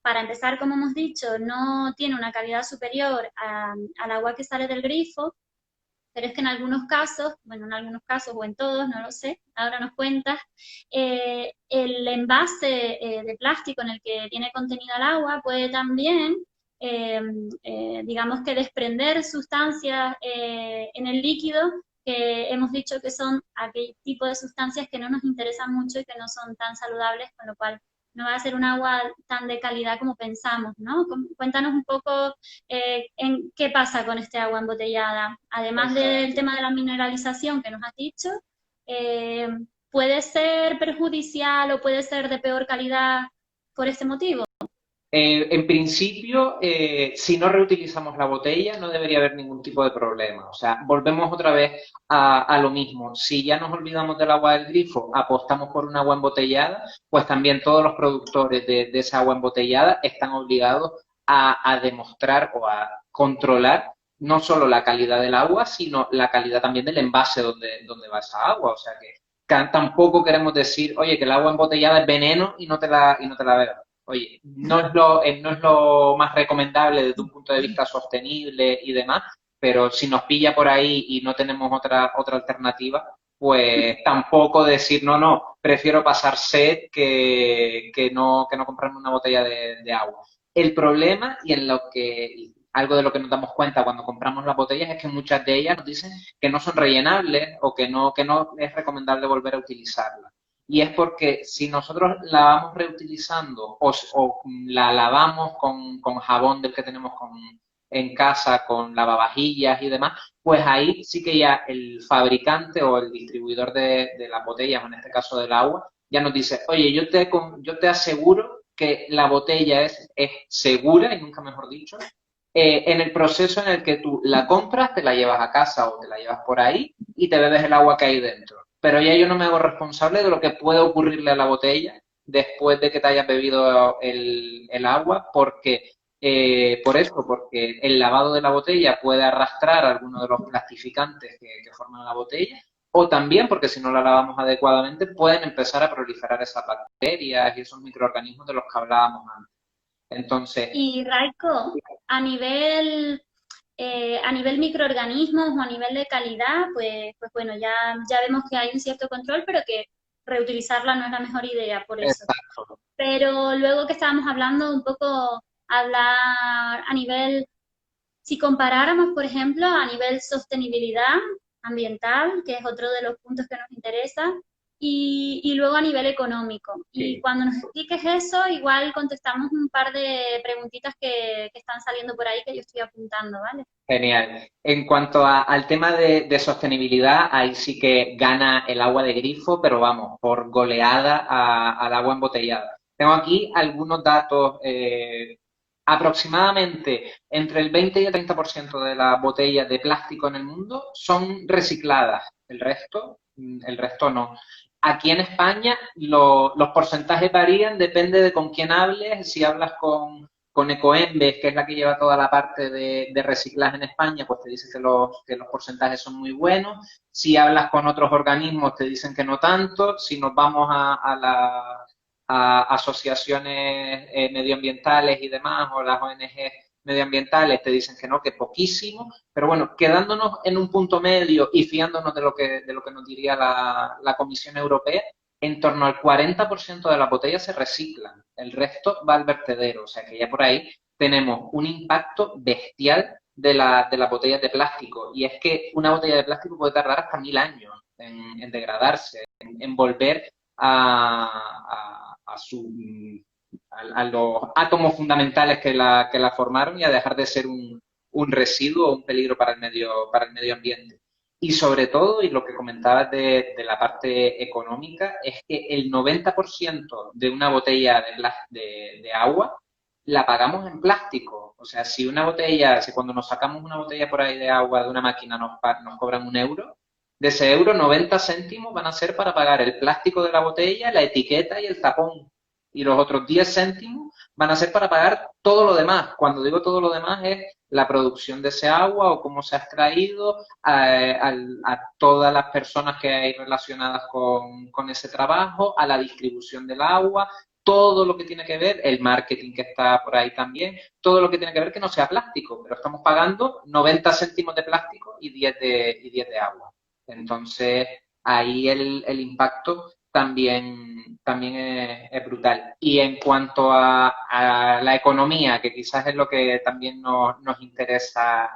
para empezar, como hemos dicho, no tiene una calidad superior al agua que sale del grifo, pero es que en algunos casos, bueno, en algunos casos o en todos, no lo sé, ahora nos cuentas, el envase de plástico en el que tiene contenido el agua puede también, digamos que desprender sustancias en el líquido que hemos dicho que son aquel tipo de sustancias que no nos interesan mucho y que no son tan saludables, con lo cual no va a ser un agua tan de calidad como pensamos, ¿no? Cuéntanos un poco en qué pasa con este agua embotellada. Además del tema de la mineralización que nos has dicho, eh, ¿puede ser perjudicial o puede ser de peor calidad por este motivo? En principio, si no reutilizamos la botella, no debería haber ningún tipo de problema. O sea, volvemos otra vez a lo mismo. Si ya nos olvidamos del agua del grifo, apostamos por un agua embotellada, pues también todos los productores de esa agua embotellada están obligados a demostrar o a controlar no solo la calidad del agua, sino la calidad también del envase donde va esa agua. O sea que tampoco queremos decir, oye, que el agua embotellada es veneno y no te la bebas. Oye, no es lo más recomendable desde un punto de vista sostenible y demás, pero si nos pilla por ahí y no tenemos otra alternativa, pues tampoco decir, no, prefiero pasar sed que no comprarme una botella de agua. El problema y en lo que algo de lo que nos damos cuenta cuando compramos las botellas es que muchas de ellas nos dicen que no son rellenables o que no es recomendable volver a utilizarlas. Y es porque si nosotros la vamos reutilizando o la lavamos con jabón del que tenemos en casa, con lavavajillas y demás, pues ahí sí que ya el fabricante o el distribuidor de las botellas, o en este caso del agua, ya nos dice, oye, yo te aseguro que la botella es segura, y nunca mejor dicho, en el proceso en el que tú la compras, te la llevas a casa o te la llevas por ahí y te bebes el agua que hay dentro. Pero ya yo no me hago responsable de lo que puede ocurrirle a la botella después de que te hayas bebido el agua, porque por eso, porque el lavado de la botella puede arrastrar algunos de los plastificantes que forman la botella, o también porque si no la lavamos adecuadamente pueden empezar a proliferar esas bacterias y esos microorganismos de los que hablábamos antes. Entonces, Y Raiko, a nivel microorganismos o a nivel de calidad, pues bueno, ya vemos que hay un cierto control, pero que reutilizarla no es la mejor idea por eso. exacto. Pero luego que estábamos hablando un poco, hablar a nivel, si comparáramos, por ejemplo, a nivel sostenibilidad ambiental, que es otro de los puntos que nos interesa, y luego a nivel económico. Y Sí. cuando nos expliques eso, igual contestamos un par de preguntitas que están saliendo por ahí que yo estoy apuntando, ¿vale? Genial. En cuanto al tema de sostenibilidad, ahí sí que gana el agua de grifo, pero vamos, por goleada al agua embotellada. Tengo aquí algunos datos. Aproximadamente entre el 20 y el 30% de las botellas de plástico en el mundo son recicladas. El resto no. Aquí en España los porcentajes varían, depende de con quién hables. Si hablas con Ecoembes, que es la que lleva toda la parte de reciclaje en España, pues te dice que los porcentajes son muy buenos. Si hablas con otros organismos, te dicen que no tanto. Si nos vamos a asociaciones medioambientales y demás, o las ONG, medioambientales te dicen que poquísimo, pero bueno, quedándonos en un punto medio y fiándonos de lo que nos diría la Comisión Europea, en torno al 40% de las botellas se reciclan, el resto va al vertedero, o sea que ya por ahí tenemos un impacto bestial de las botellas de plástico. Y es que una botella de plástico puede tardar hasta 1000 años en degradarse, en volver a a los átomos fundamentales que la formaron y a dejar de ser un residuo o un peligro para el medio ambiente. Y sobre todo, y lo que comentabas de la parte económica, es que el 90% de una botella de agua la pagamos en plástico. O sea, si cuando nos sacamos una botella por ahí de agua de una máquina nos cobran 1 euro, de ese euro 90 céntimos van a ser para pagar el plástico de la botella, la etiqueta y el tapón. Y los otros 10 céntimos van a ser para pagar todo lo demás. Cuando digo todo lo demás es la producción de ese agua o cómo se ha extraído, a todas las personas que hay relacionadas con ese trabajo, a la distribución del agua, todo lo que tiene que ver, el marketing que está por ahí también, todo lo que tiene que ver que no sea plástico, pero estamos pagando 90 céntimos de plástico y 10 de agua. Entonces, ahí el impacto también es brutal. Y en cuanto a la economía, que quizás es lo que también nos interesa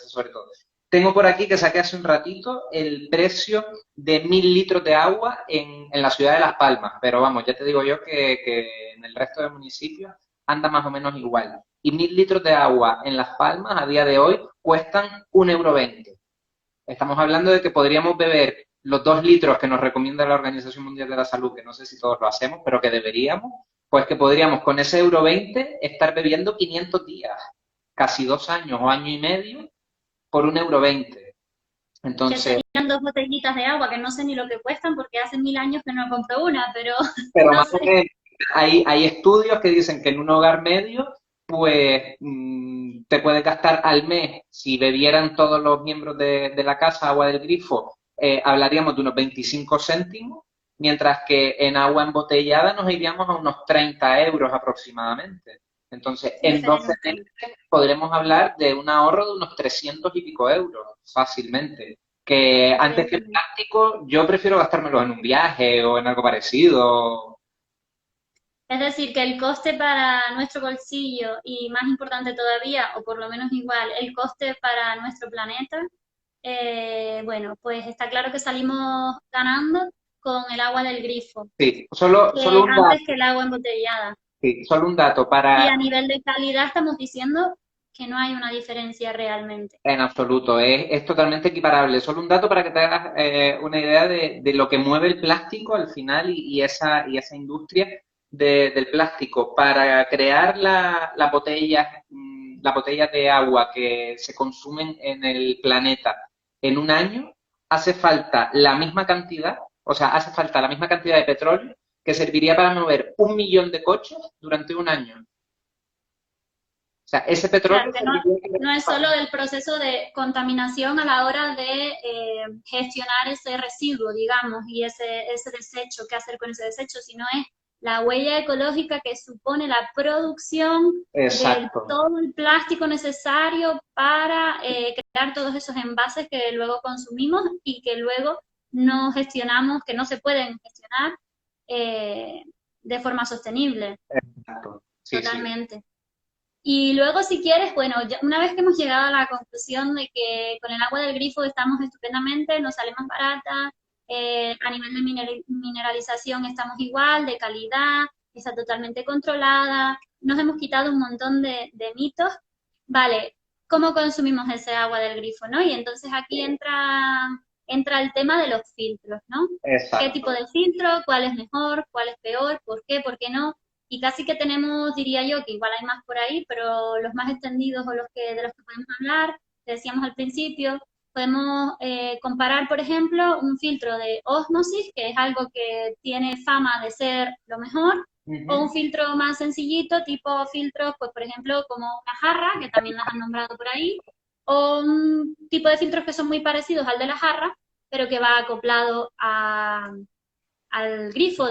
sobre todo. Tengo por aquí que saqué hace un ratito el precio de 1000 litros de agua en la ciudad de Las Palmas, pero vamos, ya te digo yo que en el resto de municipios anda más o menos igual. Y 1000 litros de agua en Las Palmas a día de hoy cuestan 1,20 €. Estamos hablando de que podríamos beber los 2 litros que nos recomienda la Organización Mundial de la Salud, que no sé si todos lo hacemos, pero que deberíamos, pues que podríamos con ese 1,20 € estar bebiendo 500 días, casi 2 años o año y medio, por 1,20 €. Que Entonces, serían dos botellitas de agua, que no sé ni lo que cuestan porque hace 1000 años que no compro una, pero pero no más o sé. menos hay estudios que dicen que en un hogar medio, pues te puedes gastar al mes, si bebieran todos los miembros de la casa agua del grifo, hablaríamos de unos 25 céntimos, mientras que en agua embotellada nos iríamos a unos 30 euros aproximadamente. Entonces, en 12 Diferencia. meses podremos hablar de un ahorro de unos 300 y pico euros, fácilmente. Que antes que el Increíble. plástico, yo prefiero gastármelo en un viaje o en algo parecido. Es decir, que el coste para nuestro bolsillo y más importante todavía, o por lo menos igual, el coste para nuestro planeta, bueno, pues está claro que salimos ganando con el agua del grifo, Sí, que antes que el agua embotellada. solo un dato Y a para, nivel de calidad estamos diciendo que no hay una diferencia realmente. en absoluto, es totalmente equiparable. Solo un dato para que te hagas una idea de lo que mueve el plástico al final y esa industria del plástico. Para crear las botellas de agua que se consumen en el planeta en un año, hace falta la misma cantidad, o sea, hace falta la misma cantidad de petróleo que serviría para mover 1 millón de coches durante un año. O sea, ese Claro petróleo que no, serviría no es solo del proceso de contaminación a la hora de gestionar ese residuo, digamos, y ese desecho, qué hacer con ese desecho, sino es la huella ecológica que supone la producción de exacto, todo el plástico necesario para crear todos esos envases que luego consumimos y que luego no gestionamos, que no se pueden gestionar eh, de forma sostenible, exacto. Sí, sí. totalmente. Y luego, si quieres, bueno, una vez que hemos llegado a la conclusión de que con el agua del grifo estamos estupendamente, nos sale más barata, a nivel de mineralización estamos igual, de calidad, está totalmente controlada, nos hemos quitado un montón de mitos, vale, ¿cómo consumimos ese agua del grifo, no? Y entonces aquí entra el tema de los filtros, ¿no? ¿Qué tipo Exacto. de filtro? ¿Cuál es mejor? ¿Cuál es peor? ¿Por qué? ¿Por qué no? Y casi que tenemos, diría yo, que igual hay más por ahí, pero los más extendidos o de los que podemos hablar, que decíamos al principio, podemos comparar, por ejemplo, un filtro de ósmosis, que es algo que tiene fama de ser lo mejor, o un Ujú. filtro más sencillito, tipo filtros, pues por ejemplo, como una jarra, que también las han nombrado por ahí, o un tipo de filtros que son muy parecidos al de la jarra, pero que va acoplado al grifo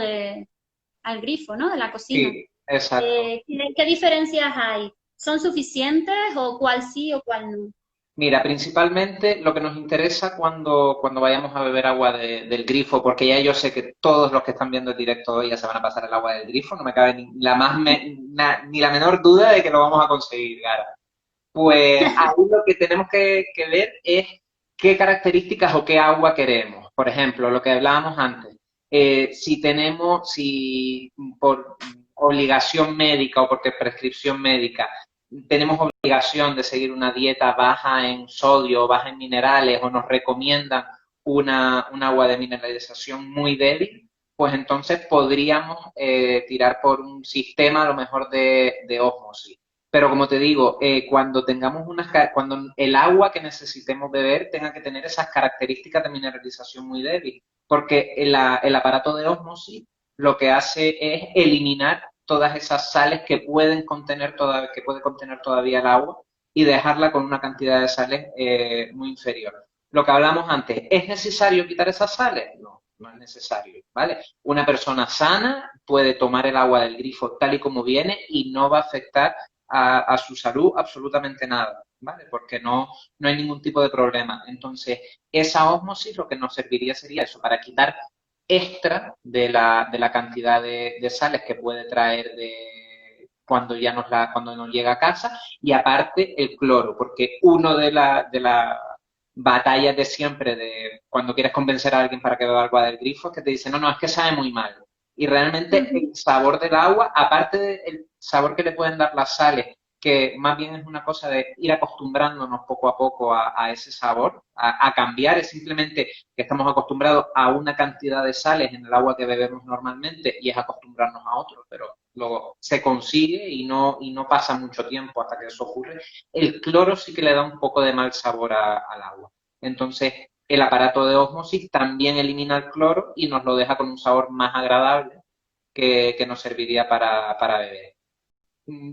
al grifo, ¿no? De la cocina. Sí, exacto. ¿Qué diferencias hay? son suficientes o cuál sí o cuál no? Mira, principalmente lo que nos interesa cuando vayamos a beber agua del grifo, porque ya yo sé que todos los que están viendo el directo hoy ya se van a pasar el agua del grifo, no me cabe ni la menor duda de que lo vamos a conseguir, Gara. Pues ahí lo que tenemos que ver es qué características o qué agua queremos. Por ejemplo, lo que hablábamos antes, si por obligación médica o porque prescripción médica tenemos obligación de seguir una dieta baja en sodio, baja en minerales o nos recomiendan un agua de mineralización muy débil, pues entonces podríamos tirar por un sistema a lo mejor de ósmosis. Pero como te digo, cuando el agua que necesitemos beber tenga que tener esas características de mineralización muy débil, porque el aparato de ósmosis lo que hace es eliminar todas esas sales que puede contener todavía el agua y dejarla con una cantidad de sales muy inferior. Lo que hablamos antes, ¿es necesario quitar esas sales? No, no es necesario, ¿vale? Una persona sana puede tomar el agua del grifo tal y como viene y no va a afectar a su salud absolutamente nada, ¿vale? Porque no hay ningún tipo de problema. Entonces, esa ósmosis lo que nos serviría sería eso, para quitar extra de la cantidad de sales que puede traer cuando nos llega a casa, y aparte el cloro, porque uno de la batallas de siempre de cuando quieres convencer a alguien para que beba agua del grifo es que te dice, no, no, es que sabe muy mal. Y realmente Ujú. el sabor del agua, aparte del sabor que le pueden dar las sales, que más bien es una cosa de ir acostumbrándonos poco a poco a ese sabor, a cambiar, es simplemente que estamos acostumbrados a una cantidad de sales en el agua que bebemos normalmente y es acostumbrarnos a otro, pero luego se consigue y no pasa mucho tiempo hasta que eso ocurre. El cloro sí que le da un poco de mal sabor al agua. Entonces, el aparato de ósmosis también elimina el cloro y nos lo deja con un sabor más agradable que nos serviría para beber.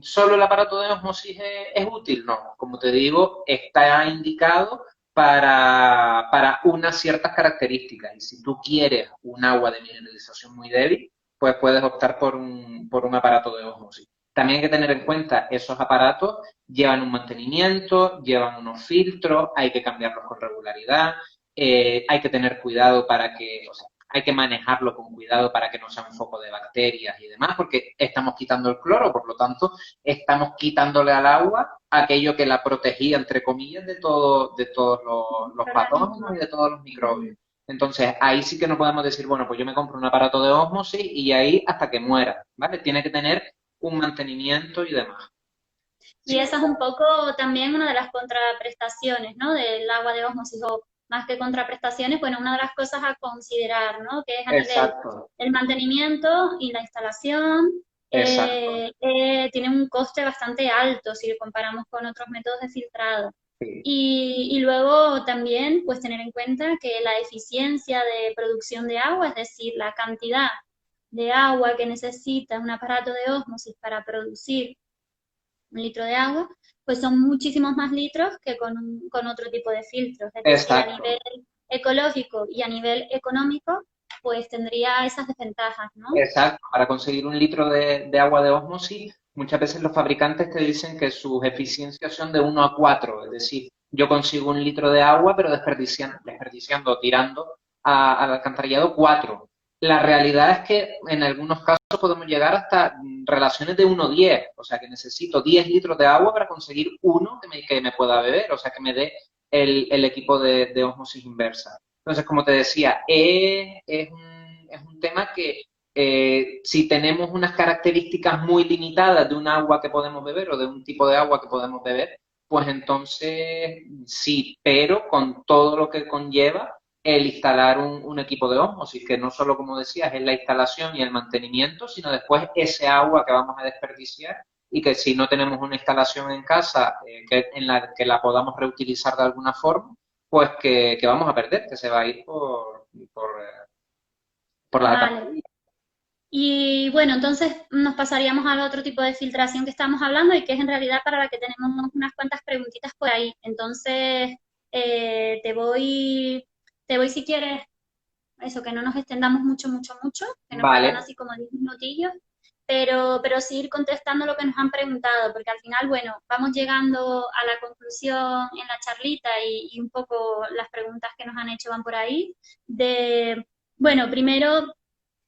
¿Solo el aparato de osmosis es útil? No, como te digo, está indicado para unas ciertas características. Y si tú quieres un agua de mineralización muy débil, pues puedes optar por un aparato de osmosis. También hay que tener en cuenta, esos aparatos llevan un mantenimiento, llevan unos filtros, hay que cambiarlos con regularidad, hay que tener cuidado o sea, hay que manejarlo con cuidado para que no sea un foco de bacterias y demás, porque estamos quitando el cloro, por lo tanto, estamos quitándole al agua aquello que la protegía, entre comillas, de todos los patógenos Organismo. y de todos los Ujú. microbios. Entonces, ahí sí que no podemos decir, bueno, pues yo me compro un aparato de ósmosis y ahí hasta que muera, ¿vale? Tiene que tener un mantenimiento y demás. Y Sí, esa es un poco también una de las contraprestaciones, ¿no? Del agua de osmosis, o más que contraprestaciones, bueno, una de las cosas a considerar, ¿no? Que es a nivel exacto, el mantenimiento y la instalación, exacto. tiene un coste bastante alto si lo comparamos con otros métodos de filtrado. Sí, Y luego también, pues tener en cuenta que la eficiencia de producción de agua, es decir, la cantidad de agua que necesita un aparato de ósmosis para producir 1 litro de agua, pues son muchísimos más litros que con otro tipo de filtros. Es decir, a nivel exacto. ecológico y a nivel económico, pues tendría esas desventajas, ¿no? Exacto, para conseguir un litro de agua de ósmosis, muchas veces los fabricantes te dicen que sus eficiencias son de 1 a 4, es decir, yo consigo un litro de agua, pero desperdiciando, tirando al alcantarillado 4. La realidad es que en algunos casos podemos llegar hasta relaciones de 1 a 10, o sea que necesito 10 litros de agua para conseguir uno que me pueda beber, o sea que me dé el equipo de ósmosis inversa. Entonces, como te decía, es un tema que si tenemos unas características muy limitadas de un agua que podemos beber o de un tipo de agua que podemos beber, pues entonces sí, pero con todo lo que conlleva el instalar un equipo de ósmosis, que no solo, como decías, es la instalación y el mantenimiento, sino después ese agua que vamos a desperdiciar y que si no tenemos una instalación en casa en la que la podamos reutilizar de alguna forma, pues que vamos a perder, que se va a ir por las Vale. alcantarillas. Y bueno, entonces nos pasaríamos al otro tipo de filtración que estamos hablando y que es en realidad para la que tenemos unas cuantas preguntitas por ahí. Entonces, te voy si quieres, eso, que no nos extendamos mucho, mucho, mucho, que nos quedan Vale, así como 10 minutillos. pero sí ir contestando lo que nos han preguntado, porque al final, bueno, vamos llegando a la conclusión en la charlita y un poco las preguntas que nos han hecho van por ahí, de, bueno, primero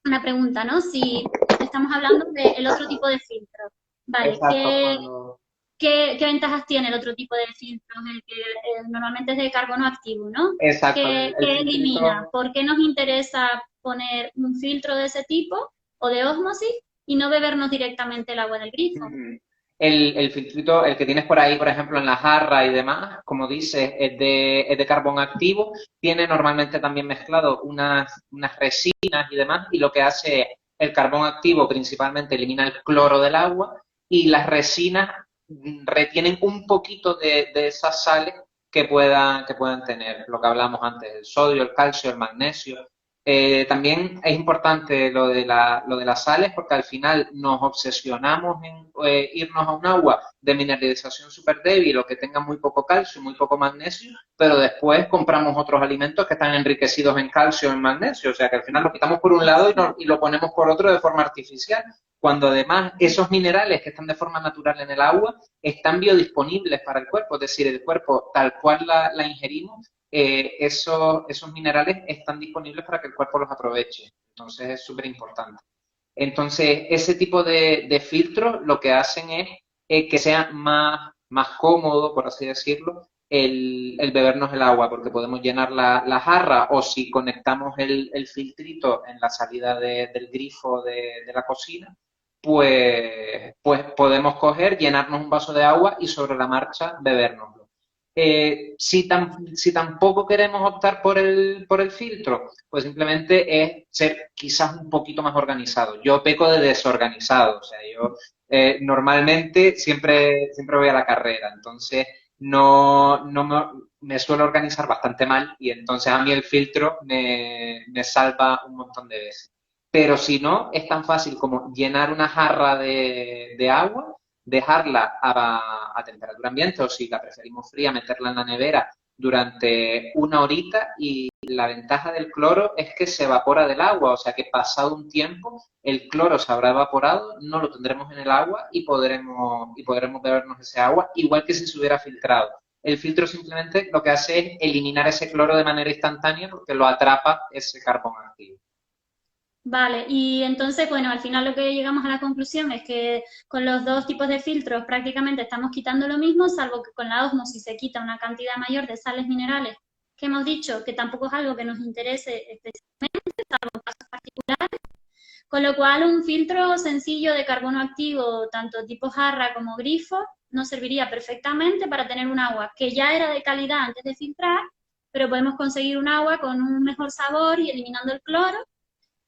una pregunta, ¿no? Si estamos hablando del otro tipo de filtros, ¿vale? Exacto, cuando... ¿Qué ventajas tiene el otro tipo de filtros, el que normalmente es de carbono activo, ¿no? Exacto, el ¿Qué elimina? filtrito. ¿Por qué nos interesa poner un filtro de ese tipo o de ósmosis y no bebernos directamente el agua del grifo? Ujú. El filtrito, el que tienes por ahí, por ejemplo, en la jarra y demás, como dices, es de carbón activo, tiene normalmente también mezclado unas resinas y demás, y lo que hace es el carbón activo principalmente elimina el cloro del agua y las resinas retienen un poquito de esas sales que puedan tener, lo que hablamos antes, el sodio, el calcio, el magnesio. También es importante lo de las sales porque al final nos obsesionamos en irnos a un agua de mineralización súper débil o que tenga muy poco calcio, muy poco magnesio, pero después compramos otros alimentos que están enriquecidos en calcio o en magnesio, o sea que al final lo quitamos por un lado y lo ponemos por otro de forma artificial, cuando además esos minerales que están de forma natural en el agua están biodisponibles para el cuerpo, es decir, el cuerpo tal cual la ingerimos esos minerales están disponibles para que el cuerpo los aproveche. Entonces es súper importante. Entonces, ese tipo de filtros lo que hacen es que sea más cómodo, por así decirlo, el bebernos el agua, porque podemos llenar la jarra o si conectamos el filtrito en la salida del grifo de la cocina, pues podemos coger, llenarnos un vaso de agua y sobre la marcha bebernoslo. Si tampoco queremos optar por el filtro, pues simplemente es ser quizás un poquito más organizado. Yo peco de desorganizado, o sea, yo normalmente siempre voy a la carrera, entonces no me suelo organizar bastante mal y entonces a mí el filtro me salva un montón de veces. Pero si no, es tan fácil como llenar una jarra de agua, dejarla a temperatura ambiente o si la preferimos fría, meterla en la nevera durante una horita y la ventaja del cloro es que se evapora del agua, o sea que pasado un tiempo el cloro se habrá evaporado, no lo tendremos en el agua y podremos bebernos ese agua, igual que si se hubiera filtrado. El filtro simplemente lo que hace es eliminar ese cloro de manera instantánea porque lo atrapa ese carbón activo. Vale, y entonces, bueno, al final lo que llegamos a la conclusión es que con los dos tipos de filtros prácticamente estamos quitando lo mismo, salvo que con la ósmosis se quita una cantidad mayor de sales minerales, que hemos dicho que tampoco es algo que nos interese especialmente, salvo en casos particulares, con lo cual un filtro sencillo de carbono activo, tanto tipo jarra como grifo, nos serviría perfectamente para tener un agua que ya era de calidad antes de filtrar, pero podemos conseguir un agua con un mejor sabor y eliminando el cloro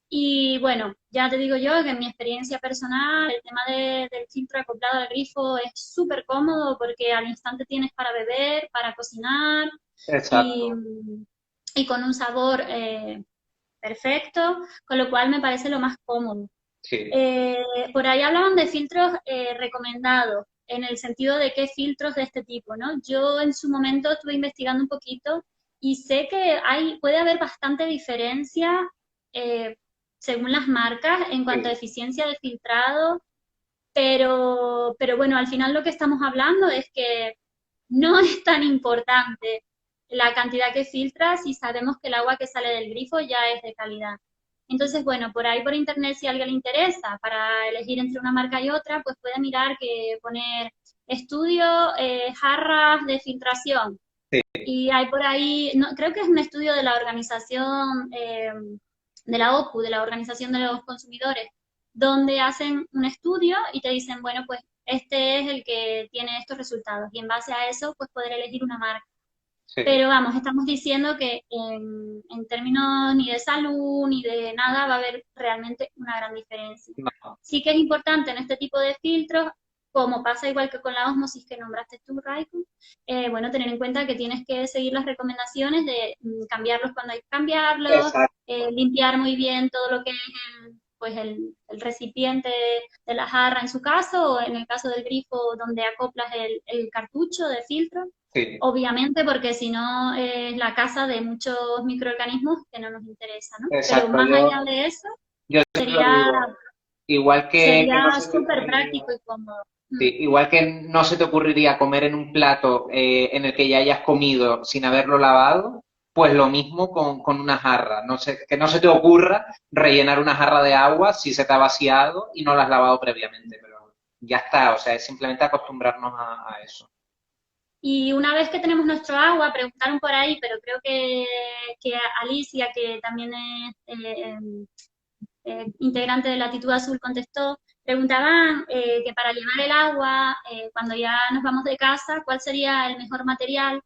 y bueno, ya te digo yo que en mi experiencia personal, el tema del filtro acoplado al grifo es súper cómodo porque al instante tienes para beber, para cocinar y, Exacto, y con un sabor perfecto, con lo cual me parece lo más cómodo. sí. Por ahí hablaban de filtros recomendados, en el sentido de qué filtros de este tipo, ¿no? Yo en su momento estuve investigando un poquito y sé que puede haber bastante diferencia eh, según las marcas en cuanto a Sí. eficiencia de filtrado, pero bueno, al final lo que estamos hablando es que no es tan importante la cantidad que filtras si sabemos que el agua que sale del grifo ya es de calidad. Entonces, bueno, por ahí por internet, si a alguien le interesa para elegir entre una marca y otra, pues puede mirar que poner estudio jarras de filtración. Y hay por ahí, no, creo que es un estudio de la organización de la OCU, de la Organización de los Consumidores, donde hacen un estudio y te dicen, bueno, pues este es el que tiene estos resultados y en base a eso, pues poder elegir una marca. Sí. Pero vamos, estamos diciendo que en términos ni de salud ni de nada va a haber realmente una gran diferencia. No, Sí que es importante en este tipo de filtros, como pasa igual que con la osmosis que nombraste tú, Raiko, bueno, tener en cuenta que tienes que seguir las recomendaciones de cambiarlos cuando hay que cambiarlos, exacto. limpiar muy bien todo lo que es pues el recipiente de la jarra en su caso, o en el caso del grifo donde acoplas el cartucho de filtro, Sí. obviamente porque si no es la casa de muchos microorganismos que no nos interesa, ¿no? Pero Exacto. más allá de eso, Yo siempre lo sería digo. igual que no Sería se te súper ocurriría, práctico y cómodo. sí, igual que no se te ocurriría comer en un plato en el que ya hayas comido sin haberlo lavado, pues lo mismo con una jarra. No sé, que no se te ocurra rellenar una jarra de agua si se te ha vaciado y no la has lavado previamente, pero ya está, o sea, es simplemente acostumbrarnos a eso. Y una vez que tenemos nuestro agua, preguntaron por ahí, pero creo que Alicia, que también es integrante de Latitud Azul, contestó, preguntaban que para llevar el agua, cuando ya nos vamos de casa, ¿cuál sería el mejor material?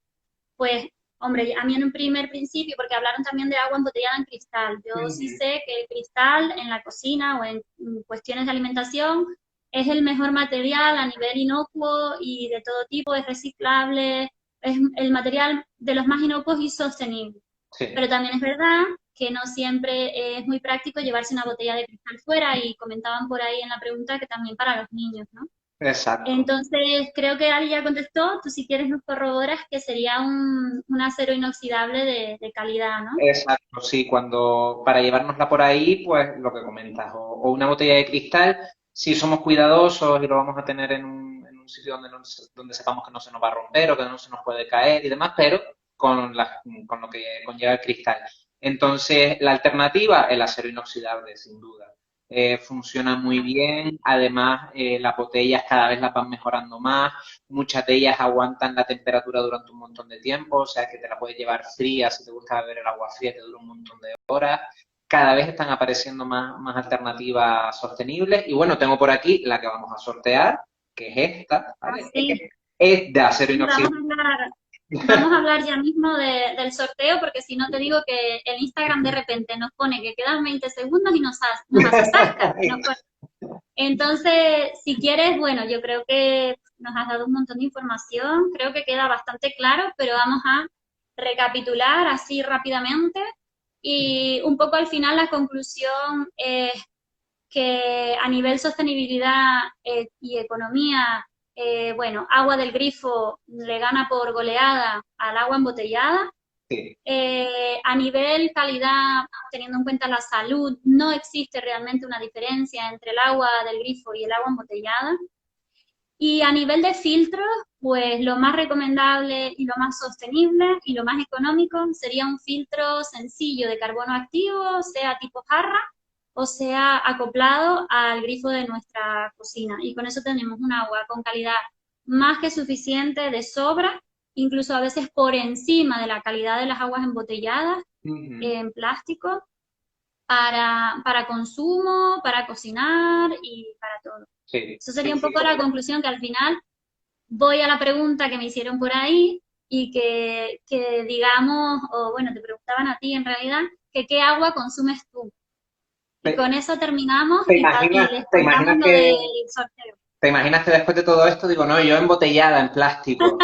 Pues, hombre, a mí en un primer principio, porque hablaron también de agua embotellada en cristal. Yo sí Ujú. sé que el cristal en la cocina o en cuestiones de alimentación es el mejor material a nivel inocuo y de todo tipo, es reciclable, es el material de los más inocuos y sostenibles. Sí, Pero también es verdad que no siempre es muy práctico llevarse una botella de cristal fuera y comentaban por ahí en la pregunta que también para los niños, ¿no? exacto. Entonces, creo que Ali ya contestó, tú si quieres nos corroboras que sería un acero inoxidable de calidad, ¿no? Exacto, sí, cuando para llevárnosla por ahí, pues lo que comentas, o una botella de cristal, si somos cuidadosos y lo vamos a tener en un sitio donde, donde sepamos que no se nos va a romper o que no se nos puede caer y demás, pero con lo que conlleva el cristal. Entonces, la alternativa, el acero inoxidable, sin duda. Funciona muy bien, además las botellas cada vez las van mejorando más, muchas de ellas aguantan la temperatura durante un montón de tiempo, o sea que te la puedes llevar fría, si te gusta beber el agua fría te dura un montón de horas. Cada vez están apareciendo más alternativas sostenibles. Y bueno, tengo por aquí la que vamos a sortear, que es esta, Ah, ¿vale? sí, Es de acero sí, inoxidable. vamos a hablar ya mismo del sorteo, porque si no te digo que el Instagram de repente nos pone que quedan 20 segundos y nos hace zasca. Entonces, si quieres, bueno, yo creo que nos has dado un montón de información, creo que queda bastante claro, pero vamos a recapitular así rápidamente. Y un poco al final la conclusión es que a nivel sostenibilidad y economía, bueno, agua del grifo le gana por goleada al agua embotellada. Sí. A nivel calidad, teniendo en cuenta la salud, no existe realmente una diferencia entre el agua del grifo y el agua embotellada. Y a nivel de filtros, pues lo más recomendable y lo más sostenible y lo más económico sería un filtro sencillo de carbono activo, sea tipo jarra o sea acoplado al grifo de nuestra cocina. Y con eso tenemos un agua con calidad más que suficiente, de sobra, incluso a veces por encima de la calidad de las aguas embotelladas Ujú. en plástico para consumo, para cocinar y para todo. Sí, Eso sí, sería un sí, poco la conclusión, que al final voy a la pregunta que me hicieron por ahí y que digamos, o bueno, te preguntaban a ti en realidad, que qué agua consumes tú. Y ¿Te, con eso terminamos y imaginas, les contamos lo del sorteo. te imaginas que después de todo esto digo, no, yo embotellada en plástico?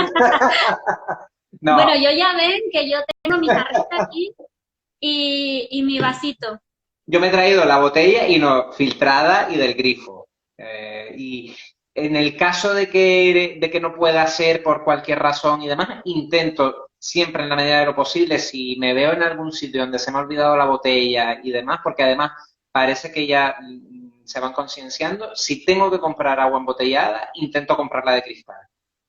Bueno, No, yo ya ven que yo tengo mi jarrita aquí y mi vasito. yo me he traído la botella y no filtrada y del grifo. Y en el caso de que no pueda ser por cualquier razón y demás, intento siempre en la medida de lo posible, si me veo en algún sitio donde se me ha olvidado la botella y demás, porque además parece que ya se van concienciando, si tengo que comprar agua embotellada, intento comprarla de cristal.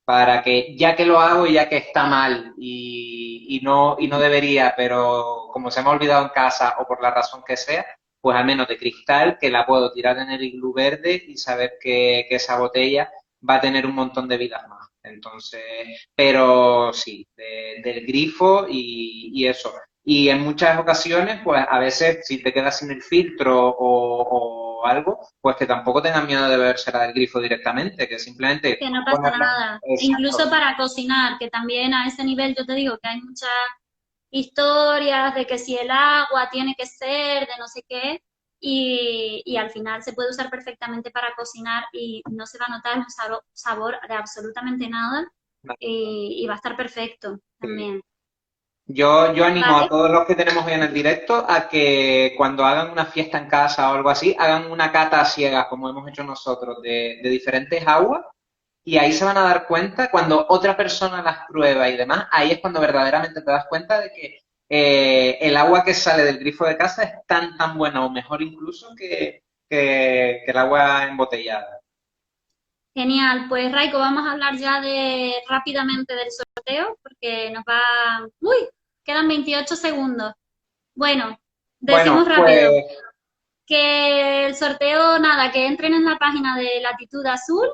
Para que, ya que lo hago y ya que está mal y no debería, pero como se me ha olvidado en casa o por la razón que sea, pues al menos de cristal, que la puedo tirar en el iglú verde y saber que esa botella va a tener un montón de vidas más. Entonces, pero sí, del grifo y eso. Y en muchas ocasiones, pues a veces si te quedas sin el filtro o algo, pues que tampoco tengas miedo de bebérsela del grifo directamente, que simplemente Que no pasa ponerla. nada. Incluso Exacto. para cocinar, que también a ese nivel yo te digo que hay muchas historias de que si el agua tiene que ser de no sé qué, y al final se puede usar perfectamente para cocinar y no se va a notar un sabor de absolutamente nada y va a estar perfecto Sí. también. Yo animo a ¿Vale? todos los que tenemos hoy en el directo a que cuando hagan una fiesta en casa o algo así, hagan una cata a ciegas, como hemos hecho nosotros, de diferentes aguas, y ahí se van a dar cuenta, cuando otra persona las prueba y demás, ahí es cuando verdaderamente te das cuenta de que el agua que sale del grifo de casa es tan buena o mejor incluso que el agua embotellada. Genial, pues Raiko, vamos a hablar ya rápidamente del sorteo, porque ¡Uy! Quedan 28 segundos. Bueno, decimos Bueno, rápido pues que el sorteo, nada, que entren en la página de Latitud Azul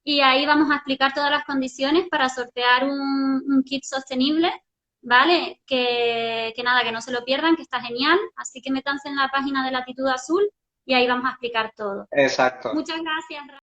y ahí vamos a explicar todas las condiciones para sortear un kit sostenible, ¿vale? Que nada, que no se lo pierdan, que está genial. Así que métanse en la página de Latitud Azul y ahí vamos a explicar todo. exacto. Muchas gracias.